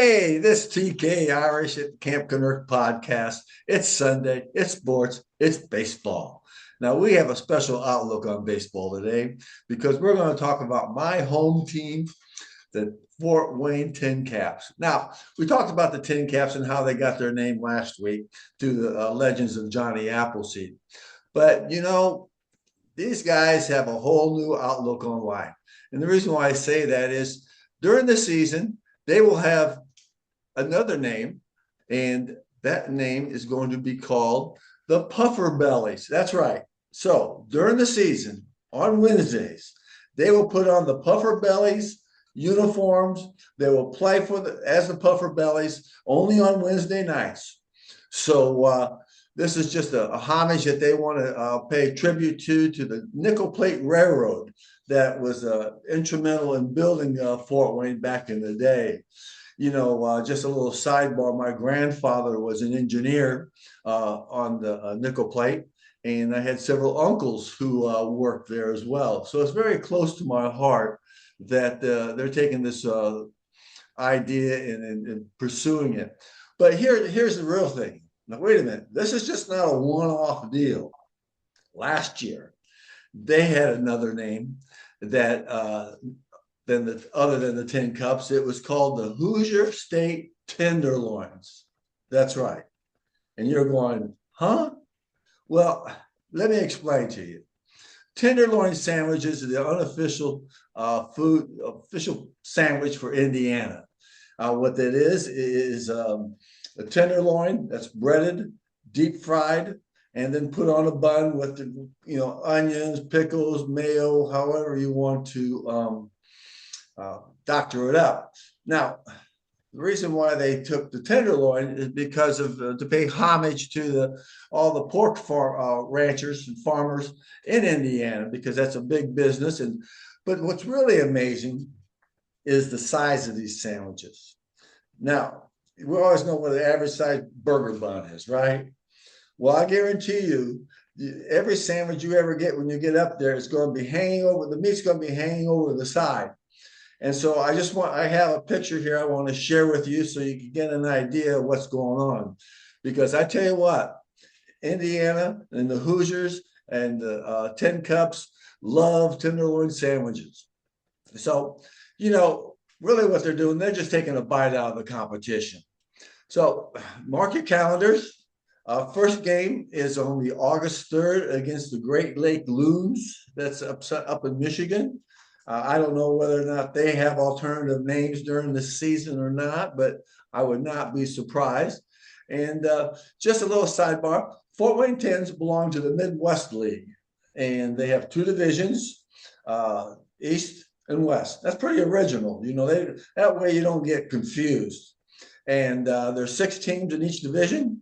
Hey, this TK Irish at Camp Kennerk podcast. It's Sunday, it's sports, it's baseball. Now, we have a special outlook on baseball today because we're going to talk about my home team, the Fort Wayne Tin Caps. Now, we talked about the Tin Caps and how they got their name last week through the legends of Johnny Appleseed. But, these guys have a whole new outlook on life. And the reason why I say that is during the season, they will have another name, and that name is going to be called the Puffer Bellies. That's right. So during the season, on Wednesdays, they will put on the Puffer Bellies uniforms. They will play as the Puffer Bellies only on Wednesday nights. So this is just a homage that they want to pay tribute to the Nickel Plate Railroad that was instrumental in building Fort Wayne back in the day. Just a little sidebar. My grandfather was an engineer on the nickel plate, and I had several uncles who worked there as well. So it's very close to my heart that they're taking this idea and pursuing it. But here's the real thing. Now, wait a minute. This is just not a one-off deal. Last year, they had another name that other than the Tin Cups. It was called the Hoosier State Tenderloins. That's right. And you're going, huh? Well, let me explain to you. Tenderloin sandwiches are the unofficial official sandwich for Indiana. What that is a tenderloin that's breaded, deep fried, and then put on a bun with the onions, pickles, mayo, however you want to doctor it up. Now, the reason why they took the tenderloin is because of to pay homage to all the pork ranchers and farmers in Indiana, because that's a big business. But what's really amazing is the size of these sandwiches. Now, we always know what the average size burger bun is, right? Well, I guarantee you, every sandwich you ever get when you get up there is going to be hanging over, the meat's going to be hanging over the side. And so I have a picture here I want to share with you so you can get an idea of what's going on. Because I tell you what, Indiana and the Hoosiers and the Tin Cups love tenderloin sandwiches. So, really what they're doing, they're just taking a bite out of the competition. So mark your calendars. First game is on the August 3rd against the Great Lake Loons. That's up in Michigan. I don't know whether or not they have alternative names during the season or not, but I would not be surprised. And just a little sidebar, Fort Wayne Tens belong to the Midwest League, and they have two divisions, East and West. That's pretty original. That way you don't get confused. And there's 6 teams in each division.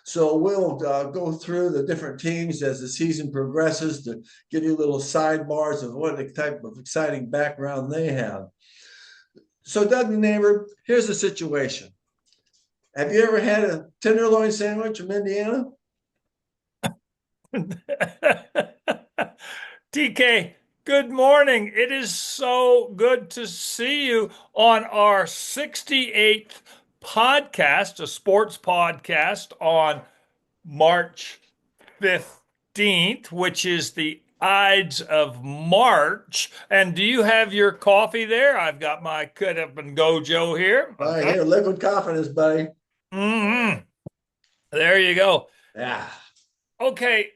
So we'll go through the different teams as the season progresses to give you little sidebars of what the type of exciting background they have. So Doug and neighbor, here's the situation. Have you ever had a tenderloin sandwich from Indiana? TK, good morning. It is so good to see you on our 68th podcast, a sports podcast on March 15th, which is the Ides of March. And do you have your coffee there? I've got my cut up and go Joe here. All right, here, liquid confidence, buddy. Mm-hmm. There you go. Yeah. Okay,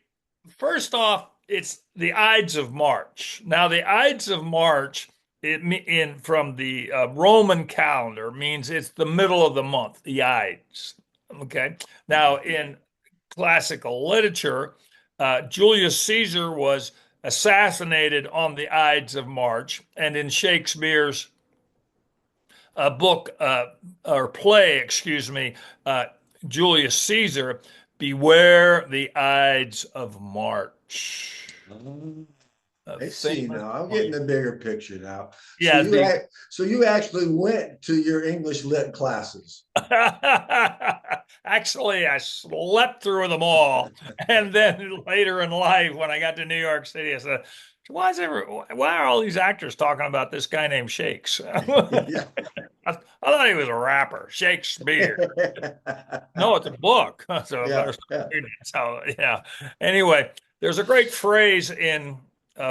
first off, it's the Ides of March. Now, the Ides of March from the Roman calendar means it's the middle of the month, the Ides. Okay. Now, in classical literature, Julius Caesar was assassinated on the Ides of March, and in Shakespeare's book or play, excuse me, Julius Caesar, beware the Ides of March. I see now. I'm getting the bigger picture now. Yeah. So you actually went to your English lit classes. Actually, I slept through them all. And then later in life, when I got to New York City, I said, why are all these actors talking about this guy named Shakes? Yeah. I thought he was a rapper, Shakespeare. No, it's a book. So I better Yeah, start yeah. reading it. So yeah. Anyway, there's a great phrase in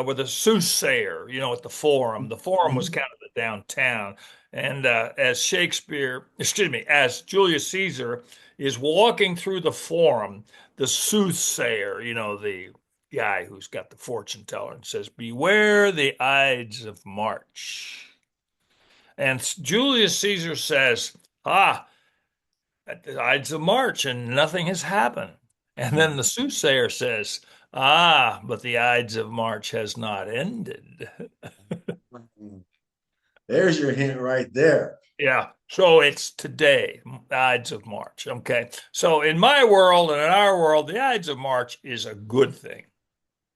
with a soothsayer, at the Forum. The Forum was Mhm. kind of the downtown. And as Shakespeare, excuse me, as Julius Caesar is walking through the Forum, the soothsayer, the guy who's got the fortune teller and says, "Beware the Ides of March." And Julius Caesar says, "Ah, at the Ides of March and nothing has happened." And then the soothsayer says, "Ah, but the Ides of March has not ended." There's your hint right there. Yeah. So it's today, Ides of March. Okay. So in my world and in our world, the Ides of March is a good thing.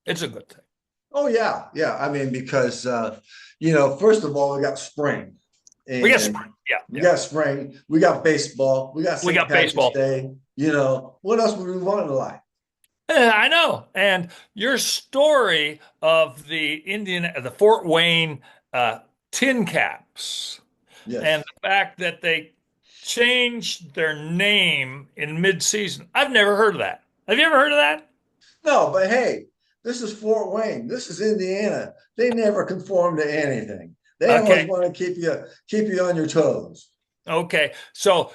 It's a good thing. Oh yeah, yeah. I mean, because first of all, we got spring, We got and spring. Yeah. we Yeah. got spring, we got baseball, we got We St. got Patrick's baseball. Day. What else would we want in life? I know. And your story of the Fort Wayne uh, tin caps and Yes. the fact that they changed their name in mid-season. I've never heard of that. Have you ever heard of that? No, but hey, this is Fort Wayne. This is Indiana. They never conform to anything. They always Okay. want to keep you on your toes. Okay. So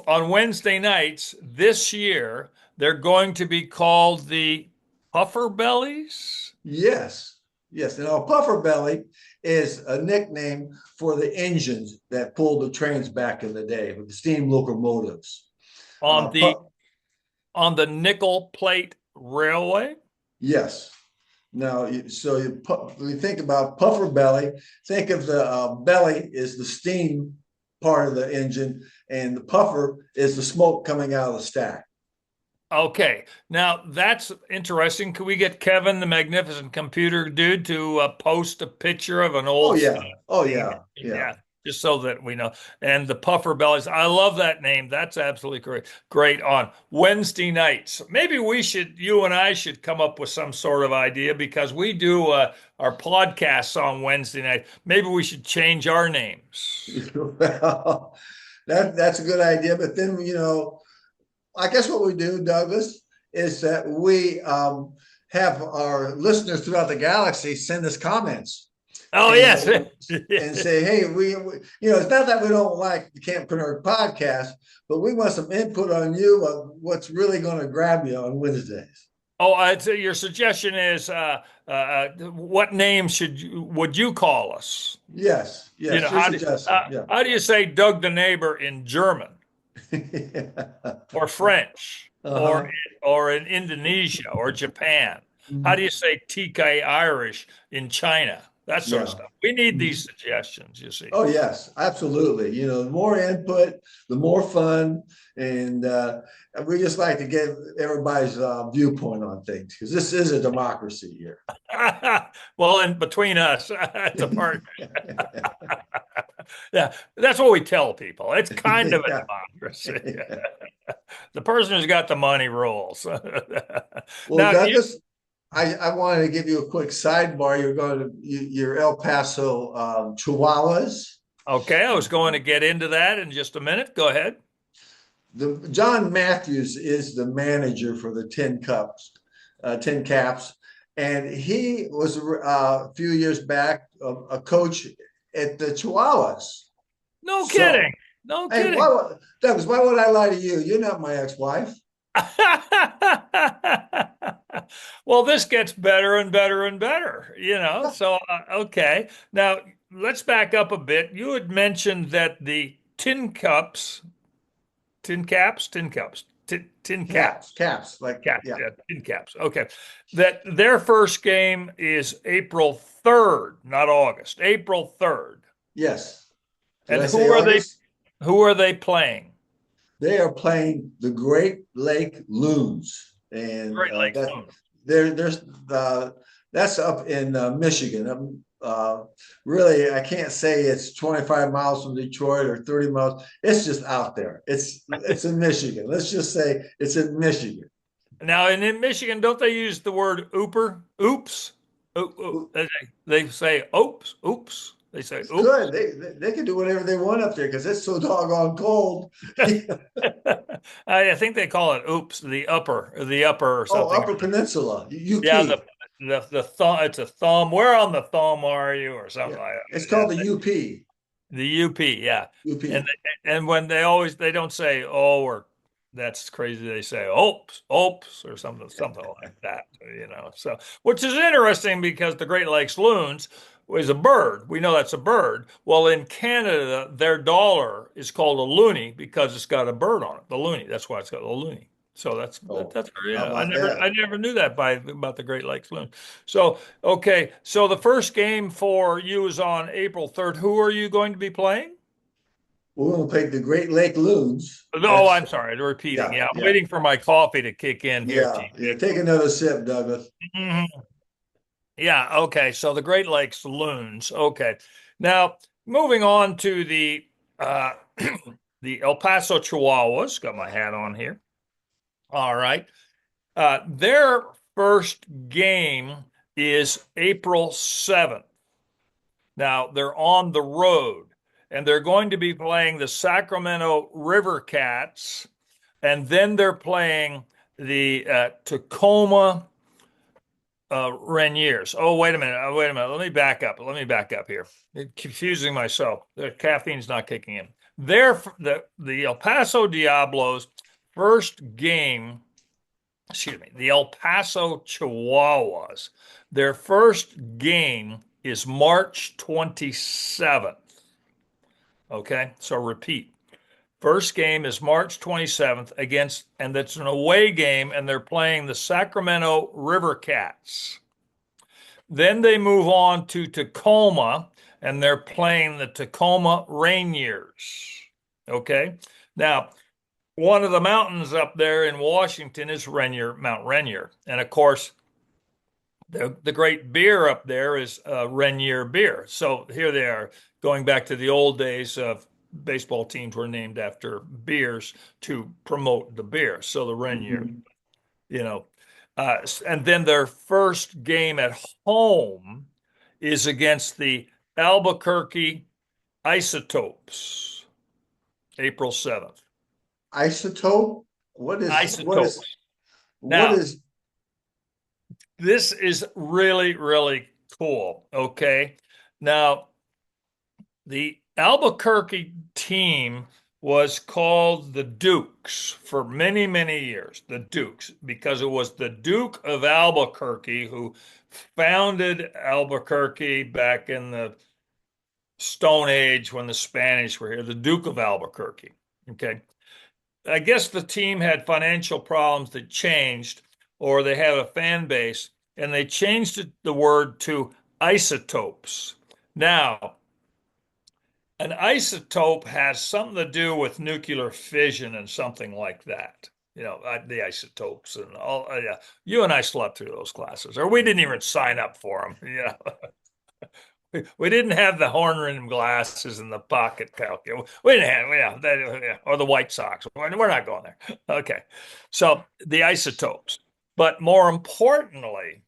on Wednesday nights this year, they're going to be called the Puffer Bellies. Yes, yes. And a puffer belly is a nickname for the engines that pulled the trains back in the day with the steam locomotives. on Uh, the pu- on the Nickel Plate Railway. yes. Now, you think about puffer belly. Think of the belly is the steam part of the engine, and the puffer is the smoke coming out of the stack. Okay, now that's interesting. Could we get Kevin, the magnificent computer dude, to post a picture of an Oh old yeah, oh steam yeah, engine? yeah. Yeah, just so that we know. And the Puffer Bellies, I love that name. That's absolutely great. Great on Wednesday nights. Maybe you and I should come up with some sort of idea because we do our podcasts on Wednesday night. Maybe we should change our names. Well, that's a good idea. But then I guess what we do, Douglas, is that we have our listeners throughout the galaxy send us comments Oh yes. and say, hey, it's not that we don't like the Camp Kennerk podcast, but we want some input on you of what's really going to grab you on Wednesdays. Oh, your suggestion is what name would you call us? Yes, You yes, know, your suggestion. Yeah. how do you say Doug the neighbor in German or French Uh-huh. or in Indonesia or Japan? How do you say TK Irish in China? That sort of Yeah. stuff. We need these suggestions, you see. Oh yes, absolutely. The more input, the more fun, and we just like to get everybody's viewpoint on things because this is a democracy here. Well, and between us, it's a part. Yeah, that's what we tell people. It's kind of a Yeah. democracy. The person who's got the money rules. Well, Now, Douglas, I wanted to give you a quick sidebar. You're El Paso Chihuahuas. okay, I was going to get into that in just a minute. Go ahead. John Matthews is the manager for the Tin Caps, and he was a few years back a coach at the Chihuahuas. No kidding. So, No hey, kidding. Douglas, why would I lie to you? You're not my ex-wife. Well, this gets better and better and better, So, okay. Now, let's back up a bit. You had mentioned that the tin cups, tin cap, Caps, like yeah, tin caps. Okay. That their first game is April 3rd, not August, April 3rd. yes. Did And I say August? who are they playing? They are playing the Great Lake Loons, and Great Lakes. there's that's up in Michigan. Really, I can't say it's 25 miles from Detroit or 30 miles. It's just out there. It's in Michigan. Let's just say it's in Michigan. Now, and in Michigan, don't they use the word ooper? Oops. They say oops, oops. They say, It's oops. good. They can do whatever they want up there because it's so doggone cold. I think they call it oops, the upper or Oh, something. Upper Peninsula, Yeah, UP. the thumb. It's a thumb. Where on the thumb are you, or something Yeah, like it's that? called the UP. The UP, yeah. And UP. and when they don't say oh or that's crazy. They say oops or something like that. So which is interesting because the Great Lakes loons is a bird. We know that's a bird. Well, in Canada, their dollar is called a loonie because it's got a bird on it. The loonie. That's why it's got a loonie. So Oh, that's how yeah. about I that? never knew that about the Great Lakes loon. So okay, so the first game for you is on April 3rd. Who are you going to be playing? We're going to play the Great Lake Loons. Oh, That's I'm sorry, repeating. yeah, Yeah, I'm yeah, waiting for my coffee to kick in here, yeah, Chief. yeah. Take another sip, Douglas. Mhm. Yeah, okay. So the Great Lakes loons. Okay. Now, moving on to the uh the El Paso Chihuahuas. Got my hat on here. All right. Their first game is April 7th. Now, they're on the road and they're going to be playing the Sacramento River Cats, and then they're playing the Tacoma Rainiers. Oh, wait a minute. Wait a minute. Let me back up. Let me back up here. Confusing myself. The caffeine's not kicking in. The El Paso Diablos first game, excuse me, the El Paso Chihuahuas, their first game is March 27th. Okay, so repeat. First game is March 27th and that's an away game, and they're playing the Sacramento River Cats. Then they move on to Tacoma, and they're playing the Tacoma Rainiers. Okay. Now, one of the mountains up there in Washington is Mount Rainier. And of course, the great beer up there is Rainier beer. So here they are going back to the old days of baseball teams were named after beers to promote the beer. So the Rainier, Mhm. you know, and then their first game at home is against the Albuquerque Isotopes, April 7th. Isotope. What is what is Isotopes. what Now, is this is really, really cool. Okay. Now, the Albuquerque team was called the Dukes for many, many years, the Dukes, because it was the Duke of Albuquerque who founded Albuquerque back in the Stone Age when the Spanish were here, the Duke of Albuquerque. Okay. I guess the team had financial problems that changed, or they had a fan base, and they changed the word to isotopes. Now, an isotope has something to do with nuclear fission and something like that. The isotopes and all. Yeah, you and I slept through those classes, or we didn't even sign up for them. We didn't have the horn rim glasses and the pocket calculator. We didn't have, or the White Sox. We're not going there. Okay. So the isotopes. But more importantly,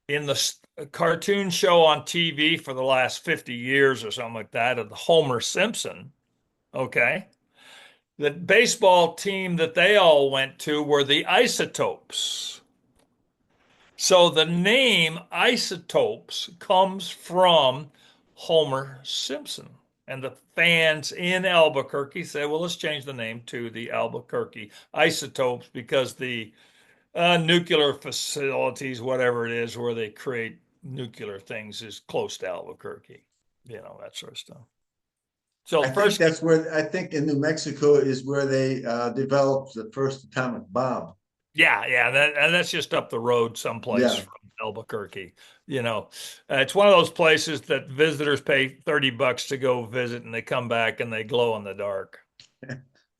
in the cartoon show on TV for the last 50 years or something like that of the Homer Simpson, okay, the baseball team that they all went to were the Isotopes. So the name Isotopes comes from Homer Simpson. And the fans in Albuquerque say, well, let's change the name to the Albuquerque Isotopes because the nuclear facilities, whatever it is, where they create nuclear things, is close to Albuquerque, that sort of stuff. So I the think first, that's where I think in New Mexico is where they developed the first atomic bomb. yeah, yeah, and that's just up the road someplace Yeah. from Albuquerque. It's one of those places that visitors pay $30 to go visit, and they come back and they glow in the dark.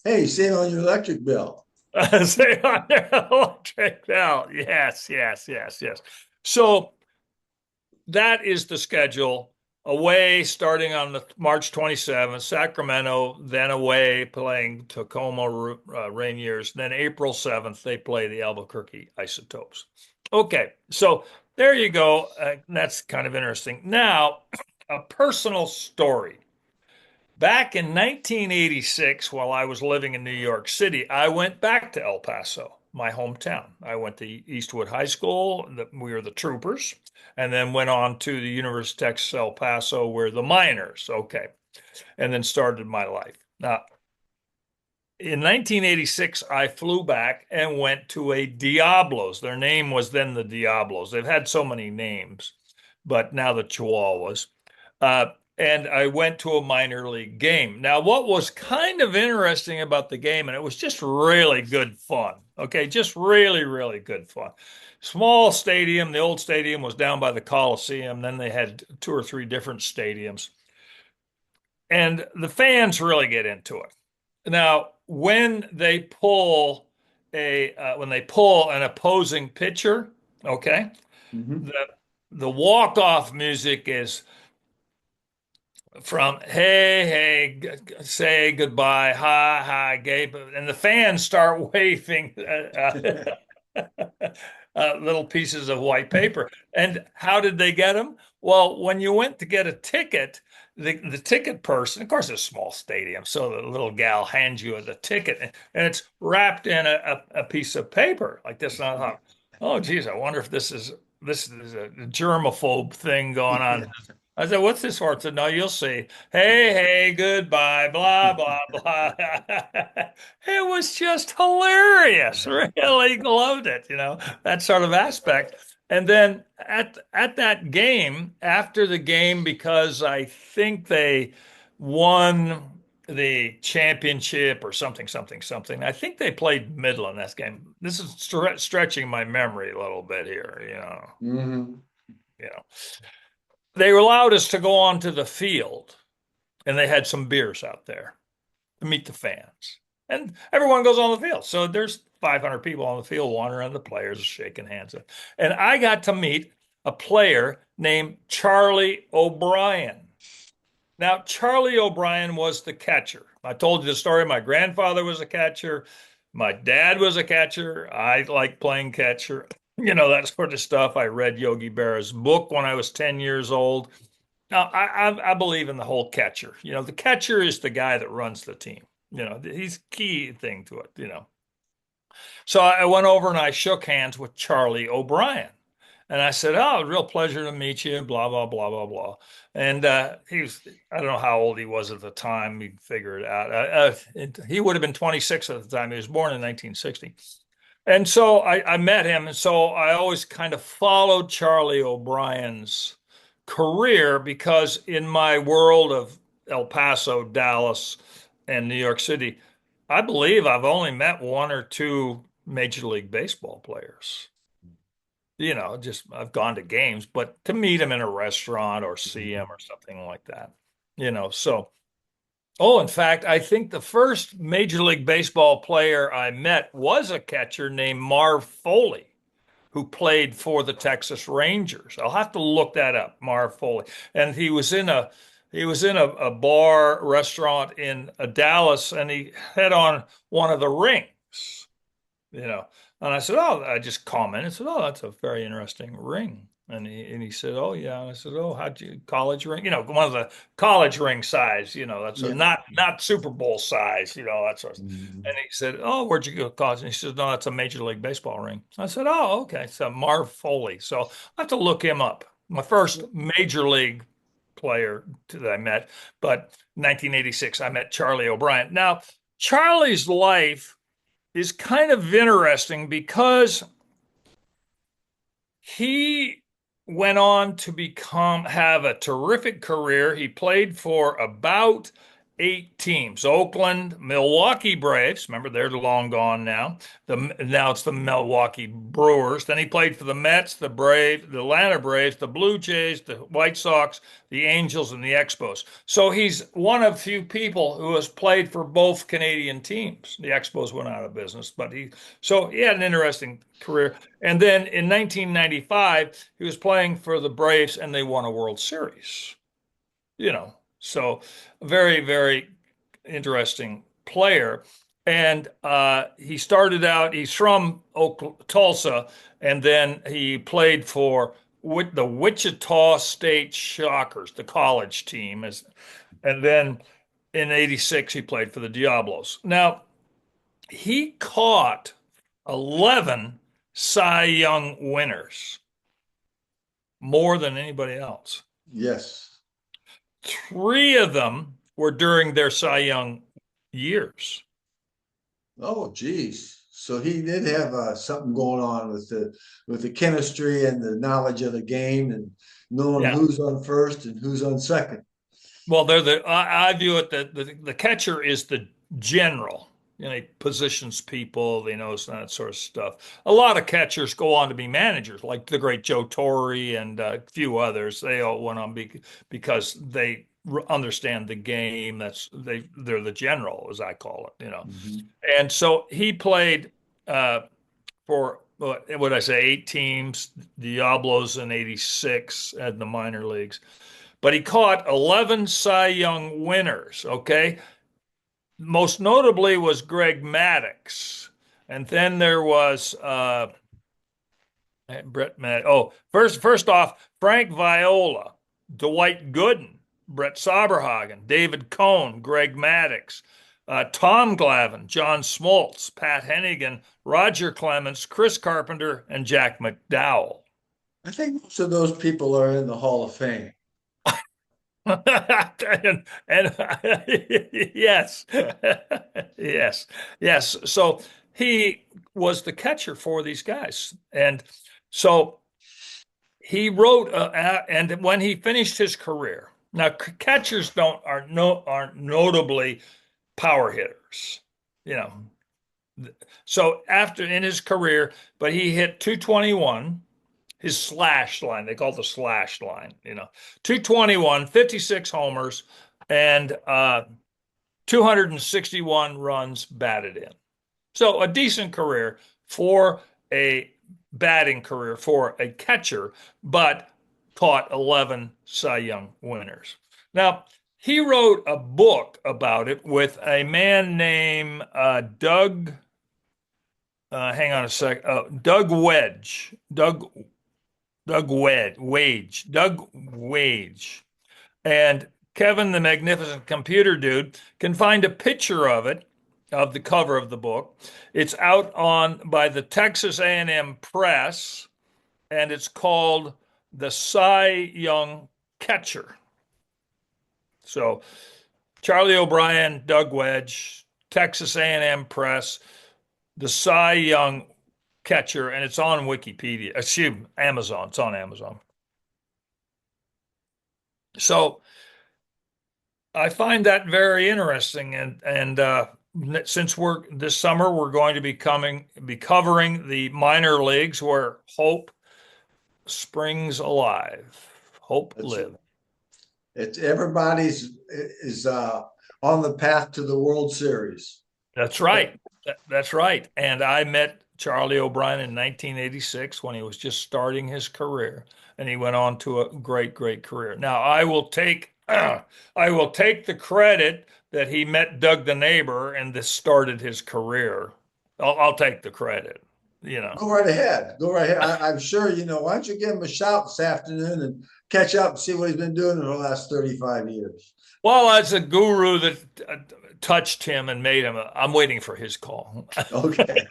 Hey, save on your electric bill. Say on their electric bell. Yes, yes, yes, yes. So that is the schedule. Away starting on the March 27th, Sacramento, then away playing Tacoma Rainiers. Then April 7th, they play the Albuquerque Isotopes. Okay, so there you go. That's kind of interesting. Now, a personal story. Back in 1986, while I was living in New York City, I went back to El Paso, my hometown. I went to Eastwood High School. We were the Troopers, and then went on to the University of Texas, El Paso, where the Miners. Okay. And then started my life. Now, in 1986, I flew back and went to a Diablos. Their name was then the Diablos. They've had so many names, but now the Chihuahuas. And I went to a minor league game. Now, what was kind of interesting about the game, and it was just really good fun. Okay, just really, really good fun. Small stadium. The old stadium was down by the Coliseum. Then they had two or three different stadiums. And the fans really get into it. Now, when they pull an opposing pitcher, okay, Mhm. the the walk-off music is from say goodbye, hi, hi, Gabe, and the fans start waving little pieces of white paper. And how did they get them? Well, when you went to get a ticket, the ticket person, of course, it's a small stadium, so the little gal hands you the ticket, and it's wrapped in a piece of paper like this. And I thought, oh, geez, I wonder if this is a germaphobe thing going on. I said, what's this for? I said, no, you'll see. Hey, hey, goodbye, blah, blah, blah. It was just hilarious. Really loved it, that sort of aspect. And then at that game, after the game, because I think they won the championship or something, something, something. I think they played Midland that game. This is stretching my memory a little bit here, Mhm. you know. They allowed us to go onto the field, and they had some beers out there to meet the fans. And everyone goes on the field. So there's 500 people on the field wandering, the players shaking hands. And I got to meet a player named Charlie O'Brien. Now, Charlie O'Brien was the catcher. I told you the story. My grandfather was a catcher. My dad was a catcher. I like playing catcher, that sort of stuff. I read Yogi Berra's book when I was 10 years old. Now, I believe in the whole catcher. The catcher is the guy that runs the team. He's key thing to it. So I went over and I shook hands with Charlie O'Brien. And I said, oh, real pleasure to meet you, blah, blah, blah, blah, blah. And I don't know how old he was at the time. We figure it out. He would have been 26 at the time. He was born in 1960. And so I met him. And so I always kind of followed Charlie O'Brien's career because in my world of El Paso, Dallas, and New York City, I believe I've only met one or two Major League Baseball players. Just I've gone to games, but to meet him in a restaurant or see him or something like that, so. Oh, in fact, I think the first Major League Baseball player I met was a catcher named Marv Foley, who played for the Texas Rangers. I'll have to look that up, Marv Foley. And he was in a bar restaurant in Dallas, and he had on one of the rings, you know. And I said, "Oh," I just commented, and said, "Oh, that's a very interesting ring." And he said, "Oh yeah." And I said, "Oh, how'd you college ring? One of the college ring size. That's a Yeah. not Super Bowl size. That sort of." Mhm. And he said, "Oh, where'd you go to college?" And he said, "No, that's a Major League Baseball ring." I said, "Oh, okay." So Marv Foley. So I have to look him up. My first Major League player that I met, but 1986, I met Charlie O'Brien. Now, Charlie's life is kind of interesting because he went on to have a terrific career. He played for about 8 teams: Oakland, Milwaukee Braves. Remember, they're long gone now. Now it's the Milwaukee Brewers. Then he played for the Mets, the Braves, the Atlanta Braves, the Blue Jays, the White Sox, the Angels, and the Expos. So he's one of few people who has played for both Canadian teams. The Expos went out of business, but he had an interesting career. And then in 1995, he was playing for the Braves, and they won a World Series. So very, very interesting player. And he started out, he's from Tulsa, and then he played for with the Wichita State Shockers, the college team, and then in '86 he played for the Diablos. Now he caught 11 Cy Young winners, more than anybody else. Yes. Three of them were during their Cy Young years. Oh, geez. So he did have something going on with the chemistry and the knowledge of the game and knowing Yeah. who's on first and who's on second. Well, I view it that the catcher is the general. You know, he positions people, he knows that sort of stuff. A lot of catchers go on to be managers, like the great Joe Torre and a few others. They all went on because they understand the game. They're the general, as I call it, you know. Mhm. And so he played for what would I say, 8 teams, Diablos in '86 at the minor leagues. But he caught 11 Cy Young winners, okay? Most notably was Greg Maddux. And then there was Brett Maddox. Oh, first off, Frank Viola, Dwight Gooden, Brett Soberhagen, David Cohn, Greg Maddux, Tom Glavine, John Smoltz, Pat Hennigan, Roger Clemens, Chris Carpenter, and Jack McDowell. I think most of those people are in the Hall of Fame. And yes, yes, yes. So he was the catcher for these guys, and so he wrote. And when he finished his career, now catchers don't aren't notably power hitters, you know. So after in his career, but he hit 221, his slash line. They call it the slash line, you know. 221, 56 homers, and 261 runs batted in. So a decent career for a batting career for a catcher, but caught 11 Cy Young winners. Now, he wrote a book about it with a man named hang on a sec, Doug Wedge, Doug Wage. And Kevin, the magnificent computer dude, can find a picture of it, of the cover of the book. It's out on by the Texas A&M Press, and it's called The Cy Young Catcher. So Charlie O'Brien, Doug Wedge, Texas A&M Press, The Cy Young Catcher, and it's on Wikipedia. Excuse me, Amazon. It's on Amazon. So I find that very interesting, and since we're this summer we're going to be covering the minor leagues where hope springs alive, hope It's live. it's everybody's is on the path to the World Series. That's right. That's right. And I met Charlie O'Brien in 1986 when he was just starting his career, and he went on to a great, great career. Now, I will take the credit that he met Doug the neighbor and this started his career. I'll take the credit, you know. Go right ahead. Go right ahead. I'm sure you know. Why don't you give him a shout this afternoon and catch up and see what he's been doing in the last 35 years? Well, that's a guru that touched him and made him. I'm waiting for his call. Okay.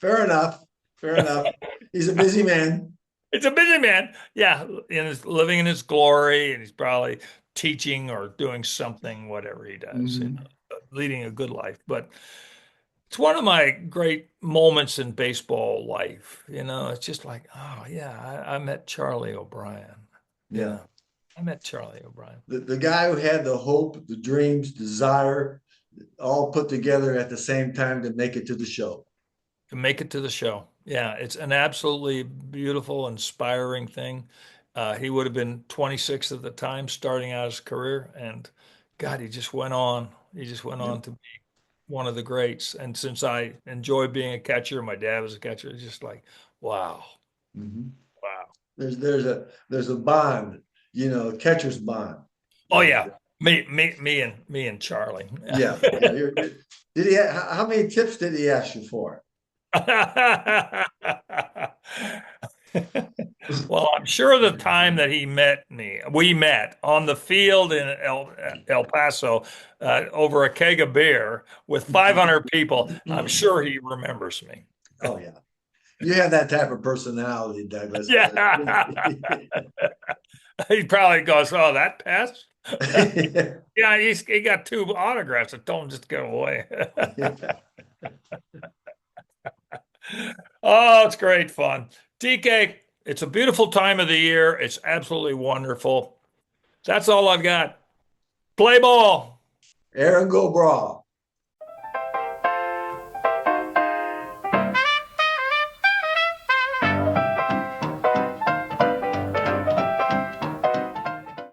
Fair enough. Fair enough. He's a busy man. It's a busy man. Yeah, living in his glory, and he's probably teaching or doing something, whatever he does, you Mhm. know, leading a good life. But it's one of my great moments in baseball life. You know, it's just like, oh yeah, I met Charlie O'Brien. You Yeah. know, I met Charlie O'Brien. The guy who had the hope, the dreams, desire, all put together at the same time to make it to the show. To make it to the show. Yeah, it's an absolutely beautiful, inspiring thing. He would have been 26 at the time, starting out his career, and God, he just went on. He just went Yeah. on to be one of the greats. And since I enjoy being a catcher, my dad was a catcher. It's just like, wow, Mhm. wow. There's a bond, you know, catcher's bond. Oh And yeah, me and Charlie. yeah, yeah. Did he? How many tips did he ask you for? Well, I'm sure the time that we met on the field in El Paso over a keg of beer with 500 people. I'm sure he remembers me. Oh yeah. You have that type of personality, Douglas. Yeah. He probably goes, "Oh, that passed." Yeah, he got two autographs. I told him just go away. Oh, it's great fun. TK, it's a beautiful time of the year. It's absolutely wonderful. That's all I've got. Play ball. Aaron, go brawl.